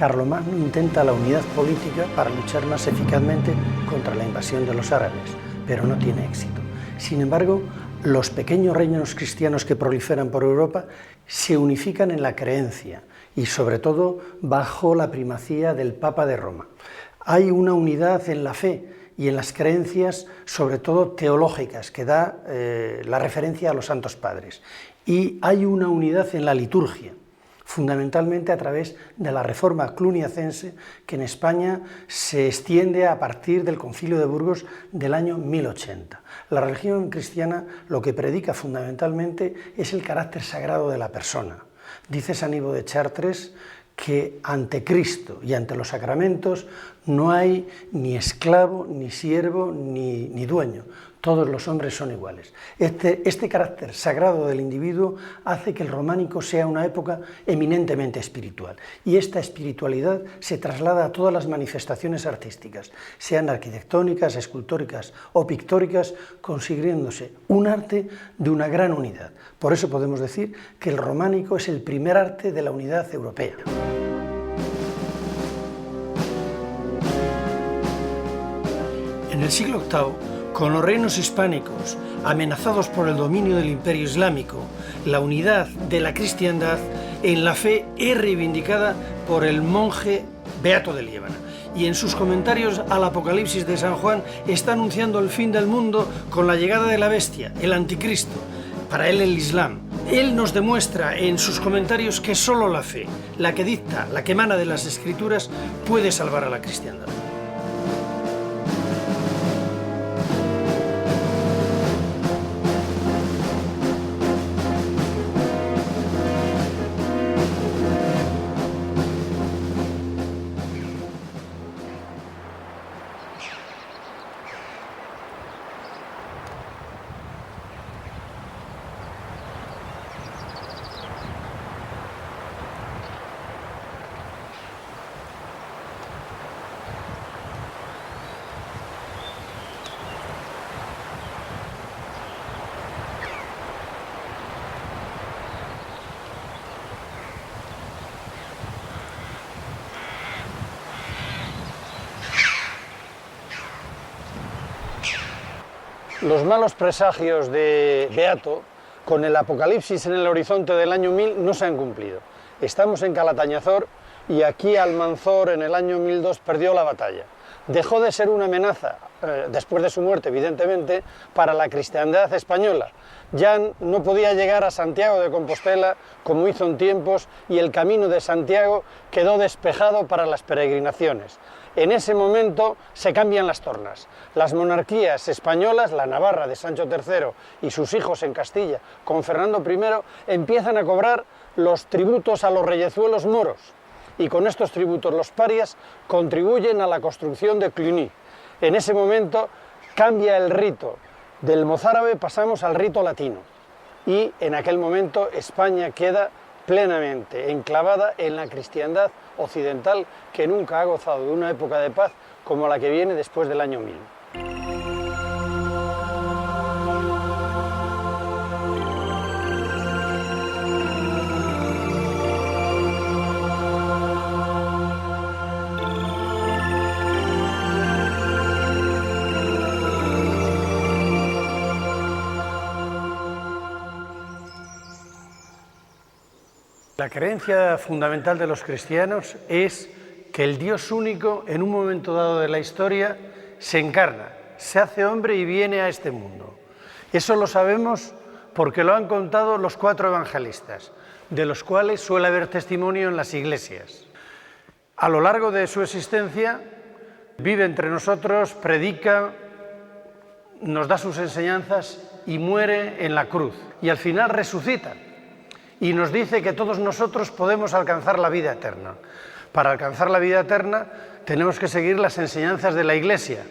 Carlomagno intenta la unidad política para luchar más eficazmente contra la invasión de los árabes, pero no tiene éxito. Sin embargo, los pequeños reinos cristianos que proliferan por Europa se unifican en la creencia y sobre todo bajo la primacía del Papa de Roma. Hay una unidad en la fe y en las creencias, sobre todo teológicas, que da la referencia a los Santos Padres. Y hay una unidad en la liturgia, fundamentalmente a través de la Reforma Cluniacense, que en España se extiende a partir del Concilio de Burgos del año 1080. La religión cristiana lo que predica fundamentalmente es el carácter sagrado de la persona. Dice San Ivo de Chartres que ante Cristo y ante los sacramentos no hay ni esclavo, ni siervo, ni dueño. Todos los hombres son iguales. Este carácter sagrado del individuo hace que el románico sea una época eminentemente espiritual. Y esta espiritualidad se traslada a todas las manifestaciones artísticas, sean arquitectónicas, escultóricas o pictóricas, consiguiéndose un arte de una gran unidad. Por eso podemos decir que el románico es el primer arte de la unidad europea. En el siglo VIII, con los reinos hispánicos amenazados por el dominio del Imperio Islámico, la unidad de la cristiandad en la fe es reivindicada por el monje Beato de Liébana. Y en sus comentarios al Apocalipsis de San Juan está anunciando el fin del mundo con la llegada de la bestia, el anticristo, para él el Islam. Él nos demuestra en sus comentarios que solo la fe, la que dicta, la que emana de las Escrituras, puede salvar a la cristiandad. Los malos presagios de Beato, con el Apocalipsis en el horizonte del año 1000, no se han cumplido. Estamos en Calatañazor y aquí Almanzor en el año 1002 perdió la batalla. Dejó de ser una amenaza, después de su muerte evidentemente, para la cristiandad española. Ya no podía llegar a Santiago de Compostela como hizo en tiempos y el camino de Santiago quedó despejado para las peregrinaciones. En ese momento se cambian las tornas. Las monarquías españolas, la Navarra de Sancho III y sus hijos en Castilla con Fernando I, empiezan a cobrar los tributos a los reyezuelos moros. Y con estos tributos los parias contribuyen a la construcción de Cluny. En ese momento cambia el rito. Del mozárabe pasamos al rito latino. Y en aquel momento España queda plenamente enclavada en la cristiandad occidental, que nunca ha gozado de una época de paz como la que viene después del año 1000. La creencia fundamental de los cristianos es que el Dios único, en un momento dado de la historia, se encarna, se hace hombre y viene a este mundo. Eso lo sabemos porque lo han contado los 4 evangelistas, de los cuales suele haber testimonio en las iglesias. A lo largo de su existencia, Vive entre nosotros, predica, nos da sus enseñanzas y muere en la cruz. Y al final resucita y nos dice que todos nosotros podemos alcanzar la vida eterna. Para alcanzar la vida eterna tenemos que seguir las enseñanzas de la Iglesia,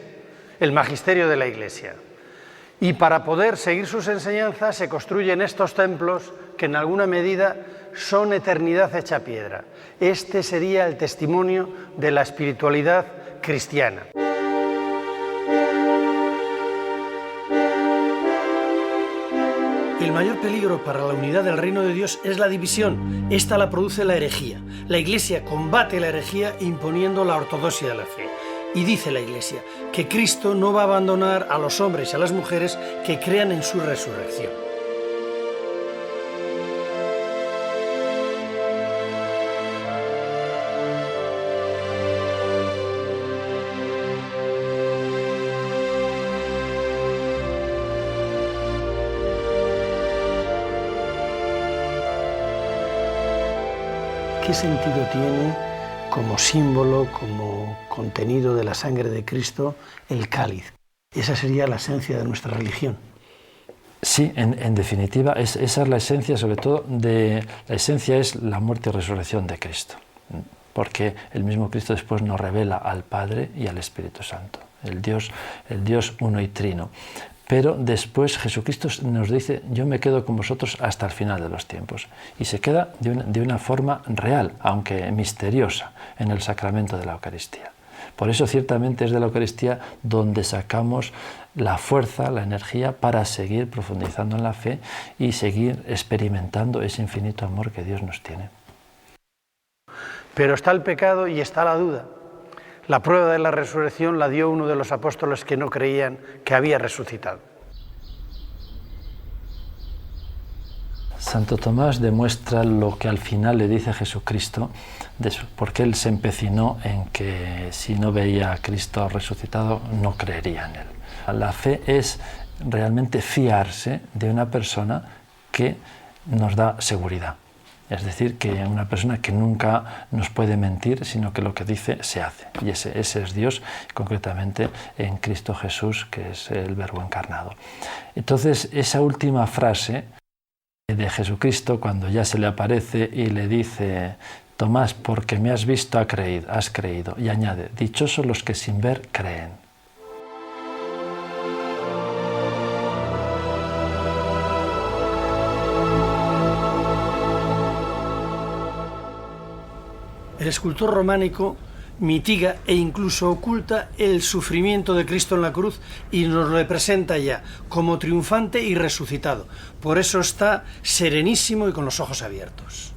el magisterio de la Iglesia. Y para poder seguir sus enseñanzas se construyen estos templos que en alguna medida son eternidad hecha piedra. Este sería el testimonio de la espiritualidad cristiana. El mayor peligro para la unidad del reino de Dios es la división. Esta la produce la herejía. La Iglesia combate la herejía imponiendo la ortodoxia de la fe. Y dice la Iglesia que Cristo no va a abandonar a los hombres y a las mujeres que crean en su resurrección. ¿Qué sentido tiene como símbolo, como contenido de la sangre de Cristo, el cáliz? Esa sería la esencia de nuestra religión. Sí, en definitiva, esa es la esencia, sobre todo, la esencia es la muerte y resurrección de Cristo, porque el mismo Cristo después nos revela al Padre y al Espíritu Santo, el Dios uno y trino. Pero después Jesucristo nos dice, yo me quedo con vosotros hasta el final de los tiempos. Y se queda de una forma real, aunque misteriosa, en el sacramento de la Eucaristía. Por eso ciertamente es de la Eucaristía donde sacamos la fuerza, la energía para seguir profundizando en la fe y seguir experimentando ese infinito amor que Dios nos tiene. Pero está el pecado y está la duda. La prueba de la resurrección la dio uno de los apóstoles que no creían que había resucitado. Santo Tomás demuestra lo que al final le dice Jesucristo, porque él se empecinó en que si no veía a Cristo resucitado no creería en él. La fe es realmente fiarse de una persona que nos da seguridad. Es decir, que una persona que nunca nos puede mentir, sino que lo que dice se hace. Y ese es Dios, concretamente en Cristo Jesús, que es el Verbo encarnado. Entonces, esa última frase de Jesucristo, cuando ya se le aparece y le dice, Tomás, porque me has visto, has creído. Y añade, dichosos los que sin ver creen. El escultor románico mitiga e incluso oculta el sufrimiento de Cristo en la cruz y nos lo presenta ya como triunfante y resucitado. Por eso está serenísimo y con los ojos abiertos.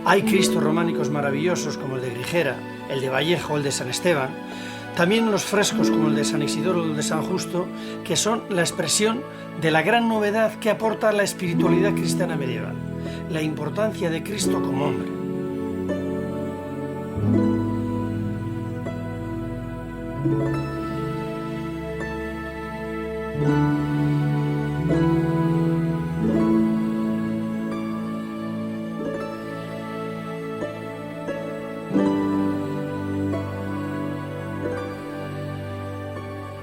Hay Cristos románicos maravillosos como el de Grigera, el de Vallejo o el de San Esteban. También los frescos como el de San Isidoro o el de San Justo, que son la expresión de la gran novedad que aporta la espiritualidad cristiana medieval, la importancia de Cristo como hombre.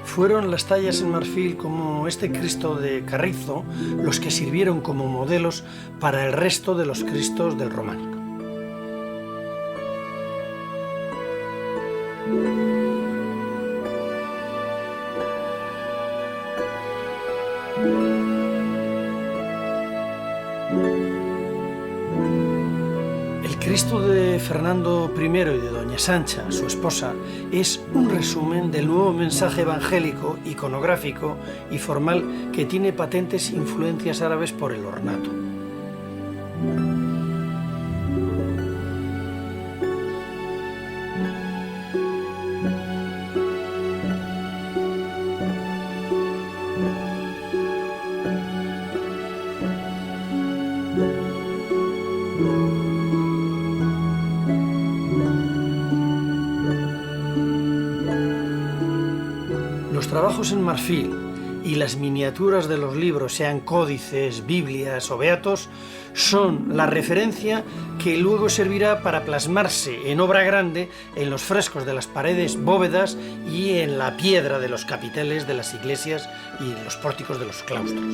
Fueron las tallas en marfil como este Cristo de Carrizo los que sirvieron como modelos para el resto de los Cristos del románico. El Cristo de Fernando I y de Doña Sancha, su esposa, es un resumen del nuevo mensaje evangélico, iconográfico y formal que tiene patentes influencias árabes por el ornato. Los trabajos en marfil y las miniaturas de los libros, sean códices, Biblias o beatos, son la referencia que luego servirá para plasmarse en obra grande en los frescos de las paredes, bóvedas y en la piedra de los capiteles de las iglesias y en los pórticos de los claustros.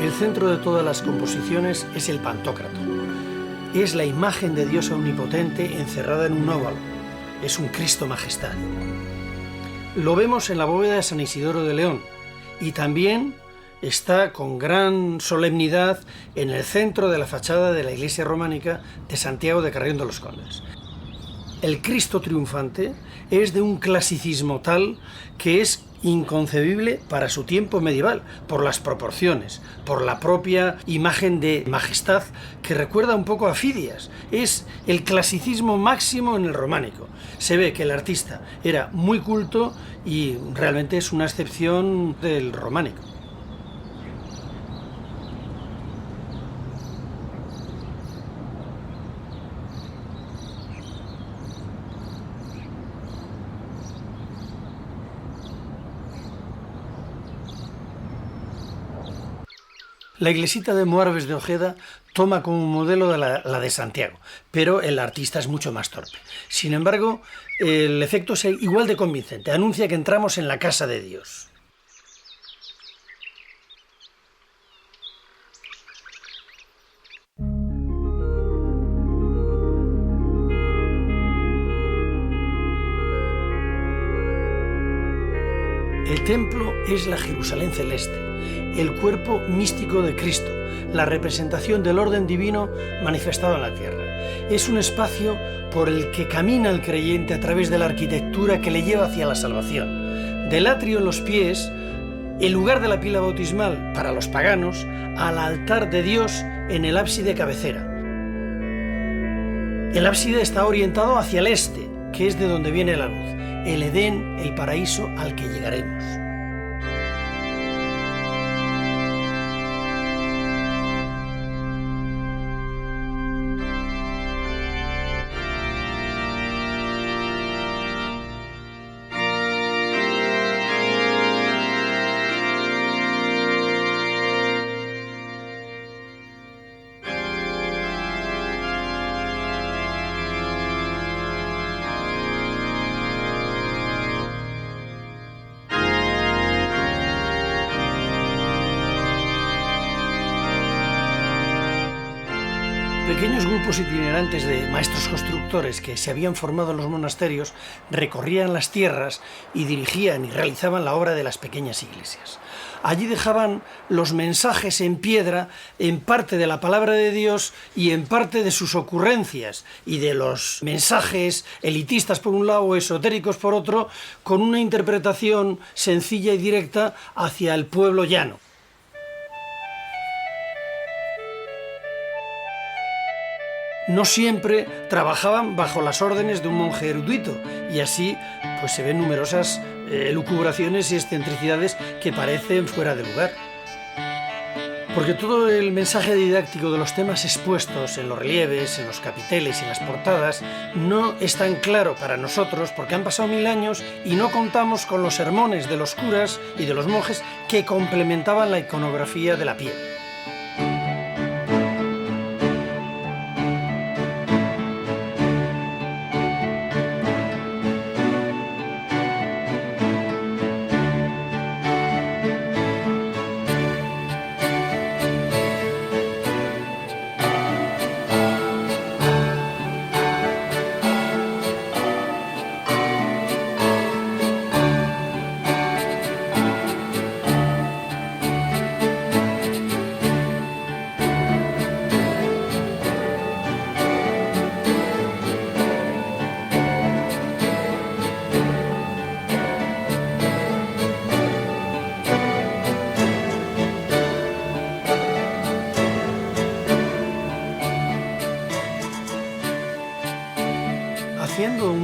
El centro de todas las composiciones es el Pantocrator. Es la imagen de Dios omnipotente encerrada en un óvalo. Es un Cristo majestad. Lo vemos en la bóveda de San Isidoro de León y también está con gran solemnidad en el centro de la fachada de la iglesia románica de Santiago de Carrión de los Condes. El Cristo triunfante es de un clasicismo tal que es inconcebible para su tiempo medieval, por las proporciones, por la propia imagen de majestad que recuerda un poco a Fidias. Es el clasicismo máximo en el románico. Se ve que el artista era muy culto y realmente es una excepción del románico. La iglesita de Moarbes de Ojeda toma como modelo la de Santiago, pero el artista es mucho más torpe. Sin embargo, el efecto es igual de convincente. Anuncia que entramos en la casa de Dios. El templo es la Jerusalén celeste, el cuerpo místico de Cristo, la representación del orden divino manifestado en la tierra. Es un espacio por el que camina el creyente a través de la arquitectura que le lleva hacia la salvación. Del atrio en los pies, el lugar de la pila bautismal para los paganos, al altar de Dios en el ábside cabecera. El ábside está orientado hacia el este, que es de donde viene la luz, el Edén, el paraíso al que llegaremos. Pequeños grupos itinerantes de maestros constructores que se habían formado en los monasterios recorrían las tierras y dirigían y realizaban la obra de las pequeñas iglesias. Allí dejaban los mensajes en piedra, en parte de la palabra de Dios y en parte de sus ocurrencias y de los mensajes elitistas por un lado o esotéricos por otro, con una interpretación sencilla y directa hacia el pueblo llano. No siempre trabajaban bajo las órdenes de un monje erudito y así pues se ven numerosas elucubraciones y excentricidades que parecen fuera de lugar. Porque todo el mensaje didáctico de los temas expuestos en los relieves, en los capiteles y en las portadas no es tan claro para nosotros porque han pasado 1000 años y no contamos con los sermones de los curas y de los monjes que complementaban la iconografía de la piel.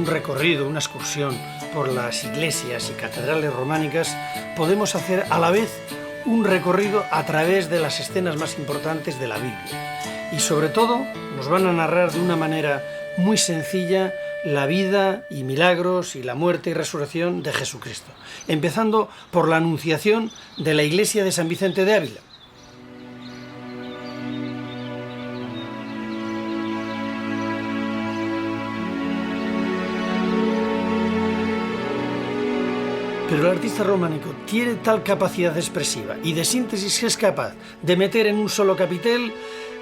recorrido, una excursión por las iglesias y catedrales románicas, podemos hacer a la vez un recorrido a través de las escenas más importantes de la Biblia. Y sobre todo nos van a narrar de una manera muy sencilla la vida y milagros y la muerte y resurrección de Jesucristo, empezando por la anunciación de la iglesia de San Vicente de Ávila. Pero el artista románico tiene tal capacidad expresiva y de síntesis que es capaz de meter en un solo capitel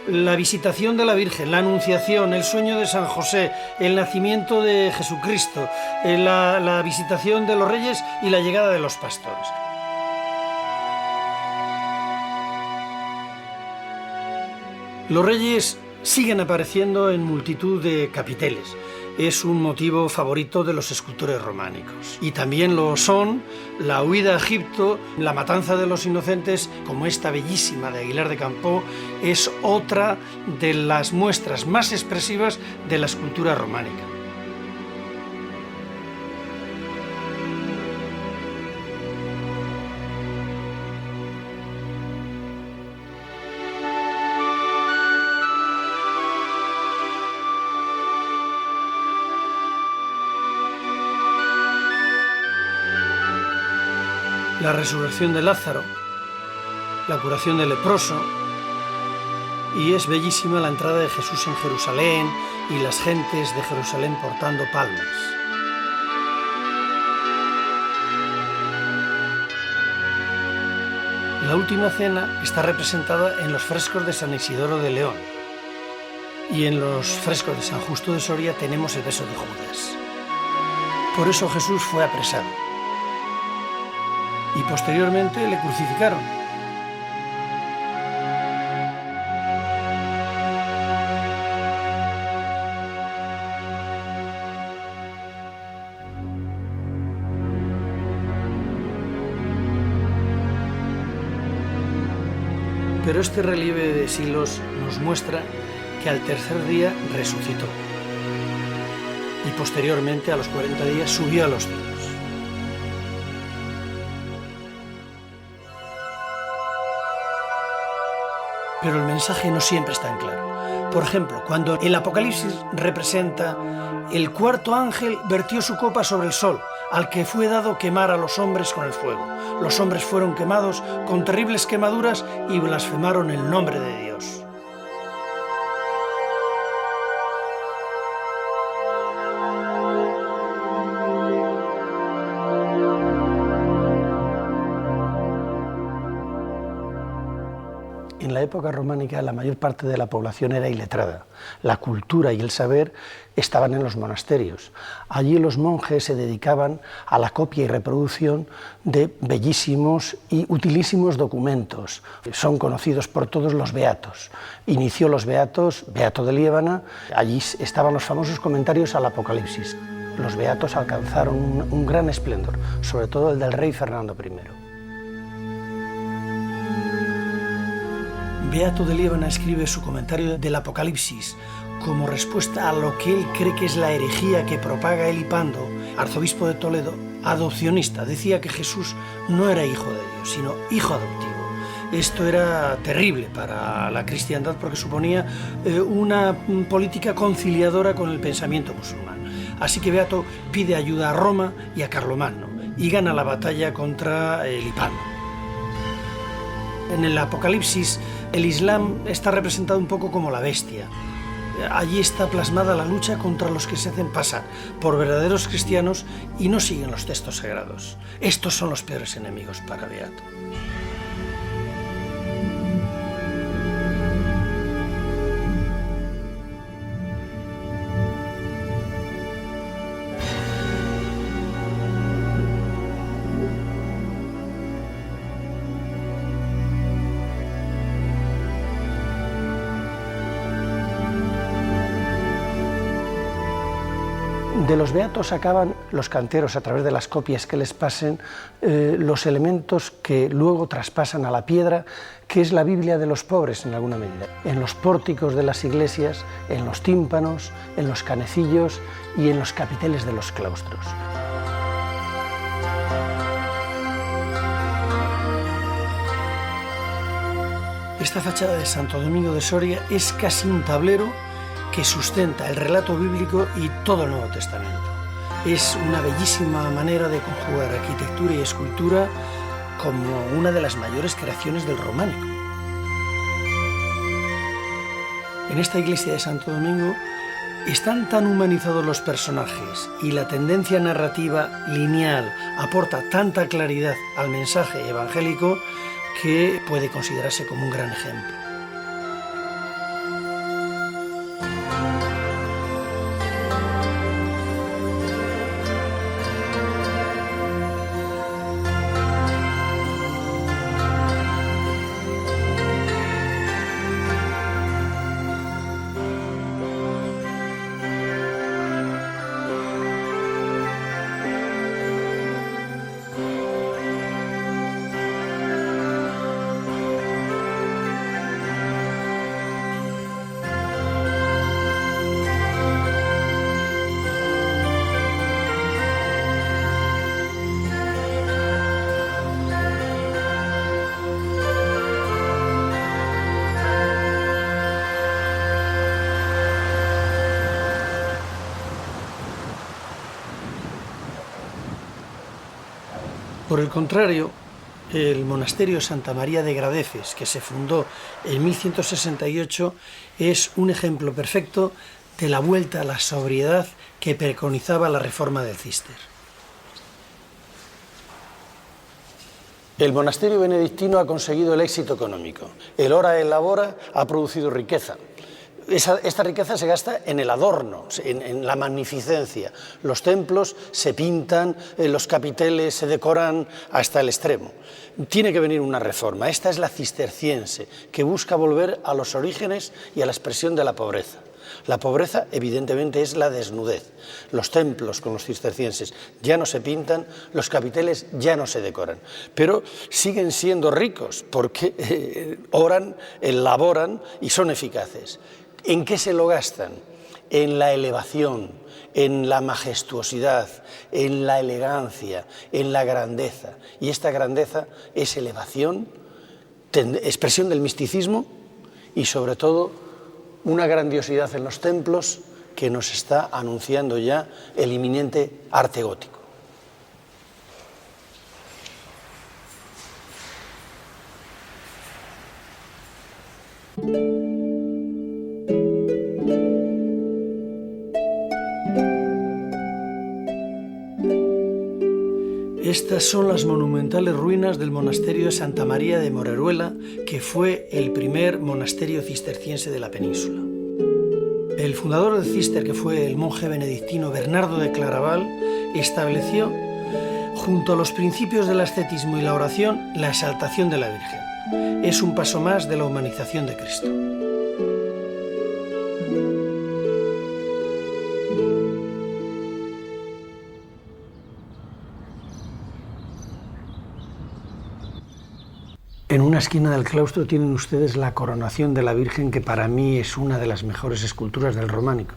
la visitación de la Virgen, la Anunciación, el sueño de San José, el nacimiento de Jesucristo, la visitación de los reyes y la llegada de los pastores. Los reyes siguen apareciendo en multitud de capiteles. Es un motivo favorito de los escultores románicos. Y también lo son la huida a Egipto, la matanza de los inocentes, como esta bellísima de Aguilar de Campoo, es otra de las muestras más expresivas de la escultura románica. La resurrección de Lázaro, la curación del leproso, y es bellísima la entrada de Jesús en Jerusalén y las gentes de Jerusalén portando palmas. La última cena está representada en los frescos de San Isidoro de León, y en los frescos de San Justo de Soria tenemos el beso de Judas. Por eso Jesús fue apresado. Y posteriormente le crucificaron. Pero este relieve de Silos nos muestra que al tercer día resucitó y posteriormente a los 40 días subió a los cielos. Pero el mensaje no siempre es tan claro. Por ejemplo, cuando el Apocalipsis representa el cuarto ángel vertió su copa sobre el sol, al que fue dado quemar a los hombres con el fuego. Los hombres fueron quemados con terribles quemaduras y blasfemaron el nombre de Dios. En la época románica la mayor parte de la población era iletrada. La cultura y el saber estaban en los monasterios. Allí los monjes se dedicaban a la copia y reproducción de bellísimos y utilísimos documentos. Son conocidos por todos los beatos. Inició los beatos, Beato de Liébana, allí estaban los famosos comentarios al Apocalipsis. Los beatos alcanzaron un gran esplendor, sobre todo el del rey Fernando I. Beato de Liébana escribe su comentario del Apocalipsis como respuesta a lo que él cree que es la herejía que propaga Elipando, arzobispo de Toledo, adopcionista. Decía que Jesús no era hijo de Dios, sino hijo adoptivo. Esto era terrible para la cristiandad porque suponía una política conciliadora con el pensamiento musulmán. Así que Beato pide ayuda a Roma y a Carlomagno y gana la batalla contra Elipando. En el Apocalipsis, el Islam está representado un poco como la bestia. Allí está plasmada la lucha contra los que se hacen pasar por verdaderos cristianos y no siguen los textos sagrados. Estos son los peores enemigos para Beato. De los beatos sacaban los canteros, a través de las copias que les pasen, los elementos que luego traspasan a la piedra, que es la Biblia de los pobres en alguna medida. En los pórticos de las iglesias, en los tímpanos, en los canecillos y en los capiteles de los claustros. Esta fachada de Santo Domingo de Soria es casi un tablero que sustenta el relato bíblico y todo el Nuevo Testamento. Es una bellísima manera de conjugar arquitectura y escultura como una de las mayores creaciones del románico. En esta iglesia de Santo Domingo están tan humanizados los personajes y la tendencia narrativa lineal aporta tanta claridad al mensaje evangélico que puede considerarse como un gran ejemplo. Por el contrario, el monasterio Santa María de Gradefes, que se fundó en 1168, es un ejemplo perfecto de la vuelta a la sobriedad que preconizaba la reforma del Císter. El monasterio benedictino ha conseguido el éxito económico. El ora et labora ha producido riqueza. Esta riqueza se gasta en el adorno, en la magnificencia. Los templos se pintan, los capiteles se decoran hasta el extremo. Tiene que venir una reforma. Esta es la cisterciense, que busca volver a los orígenes y a la expresión de la pobreza. La pobreza, evidentemente, es la desnudez. Los templos con los cistercienses ya no se pintan, los capiteles ya no se decoran, pero siguen siendo ricos porque oran, elaboran y son eficaces. ¿En qué se lo gastan? En la elevación, en la majestuosidad, en la elegancia, en la grandeza. Y esta grandeza es elevación, expresión del misticismo y sobre todo una grandiosidad en los templos que nos está anunciando ya el inminente arte gótico. Estas son las monumentales ruinas del monasterio de Santa María de Moreruela, que fue el primer monasterio cisterciense de la península. El fundador del Císter, que fue el monje benedictino Bernardo de Claraval, estableció, junto a los principios del ascetismo y la oración, la exaltación de la Virgen. Es un paso más de la humanización de Cristo. En una esquina del claustro tienen ustedes la coronación de la Virgen, que para mí es una de las mejores esculturas del románico.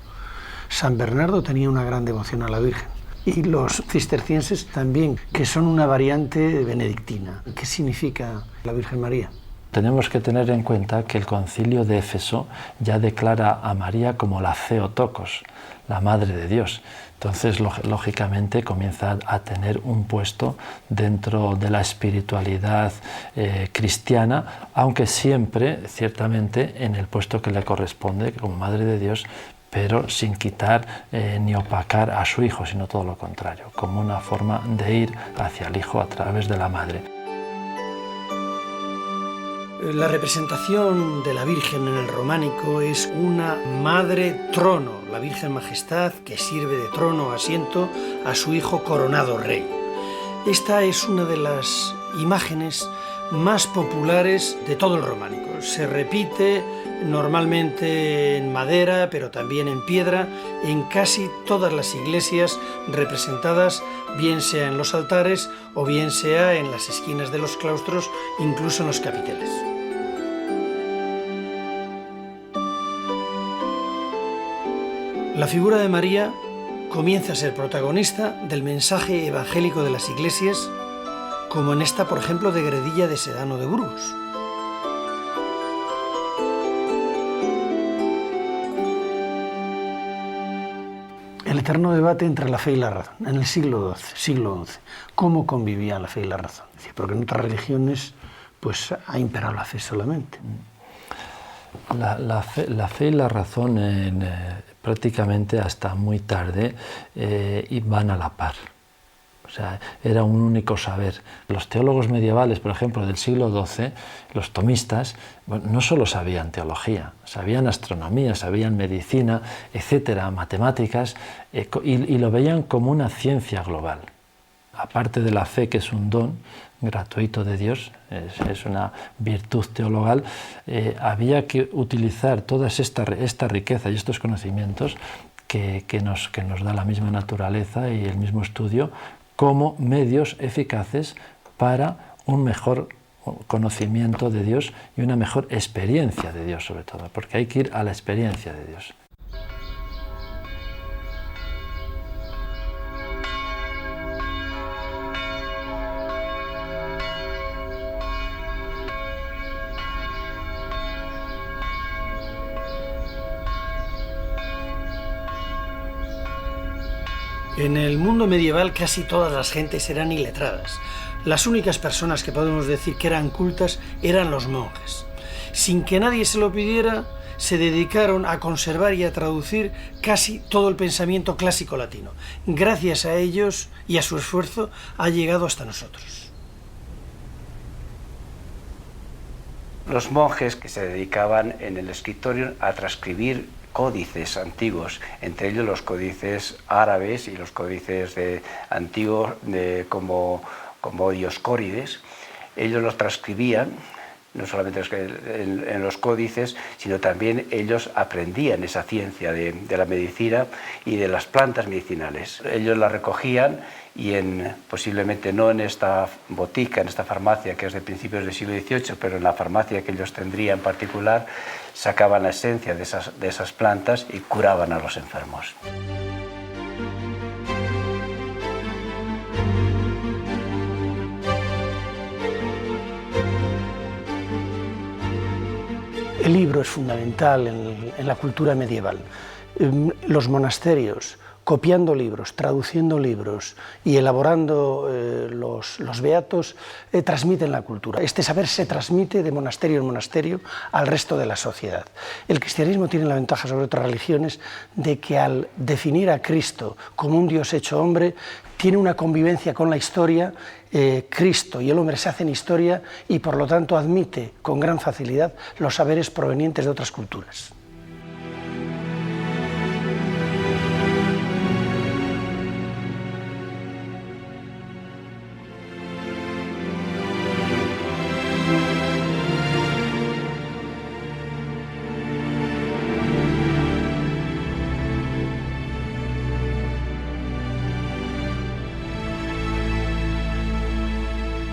San Bernardo tenía una gran devoción a la Virgen y los cistercienses también, que son una variante benedictina. ¿Qué significa la Virgen María? Tenemos que tener en cuenta que el Concilio de Éfeso ya declara a María como la Theotokos, la Madre de Dios. Entonces, lógicamente, comienza a tener un puesto dentro de la espiritualidad cristiana, aunque siempre, ciertamente, en el puesto que le corresponde como Madre de Dios, pero sin quitar ni opacar a su Hijo, sino todo lo contrario, como una forma de ir hacia el Hijo a través de la Madre. La representación de la Virgen en el románico es una madre trono, la Virgen Majestad, que sirve de trono o asiento a su hijo coronado rey. Esta es una de las imágenes más populares de todo el románico. Se repite normalmente en madera, pero también en piedra, en casi todas las iglesias representadas, bien sea en los altares o bien sea en las esquinas de los claustros, incluso en los capiteles. La figura de María comienza a ser protagonista del mensaje evangélico de las iglesias, como en esta, por ejemplo, de Gredilla de Sedano de Burgos. El eterno debate entre la fe y la razón, en el siglo XI. ¿Cómo convivían la fe y la razón? Es decir, porque en otras religiones pues, ha imperado la fe solamente. La fe y la razón prácticamente hasta muy tarde van a la par. O sea, era un único saber. Los teólogos medievales, por ejemplo, del siglo XII, los tomistas, bueno, no solo sabían teología, sabían astronomía, sabían medicina, etcétera, matemáticas, y lo veían como una ciencia global. Aparte de la fe, que es un don gratuito de Dios, es una virtud teologal, había que utilizar toda esta riqueza y estos conocimientos que nos da la misma naturaleza y el mismo estudio como medios eficaces para un mejor conocimiento de Dios y una mejor experiencia de Dios, sobre todo, porque hay que ir a la experiencia de Dios. En el mundo medieval casi todas las gentes eran iletradas. Las únicas personas que podemos decir que eran cultas eran los monjes. Sin que nadie se lo pidiera, se dedicaron a conservar y a traducir casi todo el pensamiento clásico latino. Gracias a ellos y a su esfuerzo ha llegado hasta nosotros. Los monjes que se dedicaban en el escritorio a transcribir códices antiguos, entre ellos los códices árabes y los códices antiguos como Dioscórides. Ellos los transcribían, no solamente en los códices, sino también ellos aprendían esa ciencia de la medicina y de las plantas medicinales. Ellos la recogían y posiblemente no en esta botica, en esta farmacia que es de principios del siglo XVIII, pero en la farmacia que ellos tendrían en particular, sacaban la esencia de esas plantas y curaban a los enfermos. El libro es fundamental en la cultura medieval. Los monasterios, copiando libros, traduciendo libros y elaborando los beatos, transmiten la cultura. Este saber se transmite de monasterio en monasterio al resto de la sociedad. El cristianismo tiene la ventaja sobre otras religiones de que al definir a Cristo como un Dios hecho hombre, tiene una convivencia con la historia. Cristo y el hombre se hacen historia y por lo tanto admite con gran facilidad los saberes provenientes de otras culturas.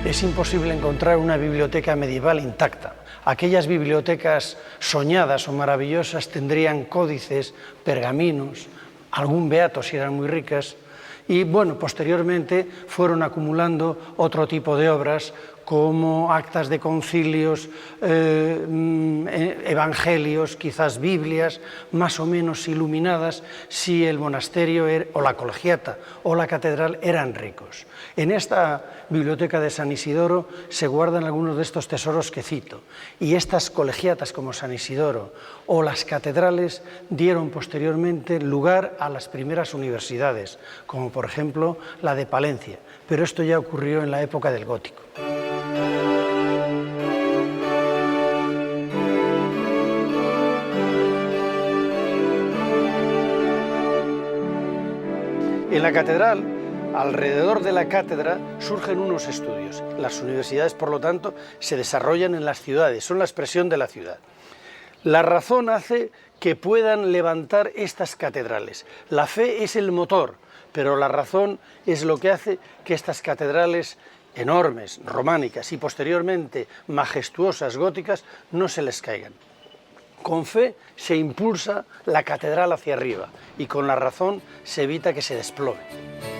Es imposible encontrar una biblioteca medieval intacta. Aquellas bibliotecas soñadas o maravillosas tendrían códices, pergaminos, algún beato si eran muy ricas, y bueno, posteriormente fueron acumulando otro tipo de obras como actas de concilios, evangelios, quizás Biblias, más o menos iluminadas si el monasterio o la colegiata o la catedral eran ricos. En esta biblioteca de San Isidoro se guardan algunos de estos tesoros que cito, y estas colegiatas como San Isidoro o las catedrales dieron posteriormente lugar a las primeras universidades, como por ejemplo la de Palencia, pero esto ya ocurrió en la época del Gótico. En la catedral, alrededor de la cátedra, surgen unos estudios. Las universidades, por lo tanto, se desarrollan en las ciudades, son la expresión de la ciudad. La razón hace que puedan levantar estas catedrales. La fe es el motor, pero la razón es lo que hace que estas catedrales enormes, románicas y posteriormente majestuosas, góticas, no se les caigan. Con fe se impulsa la catedral hacia arriba y con la razón se evita que se desplome.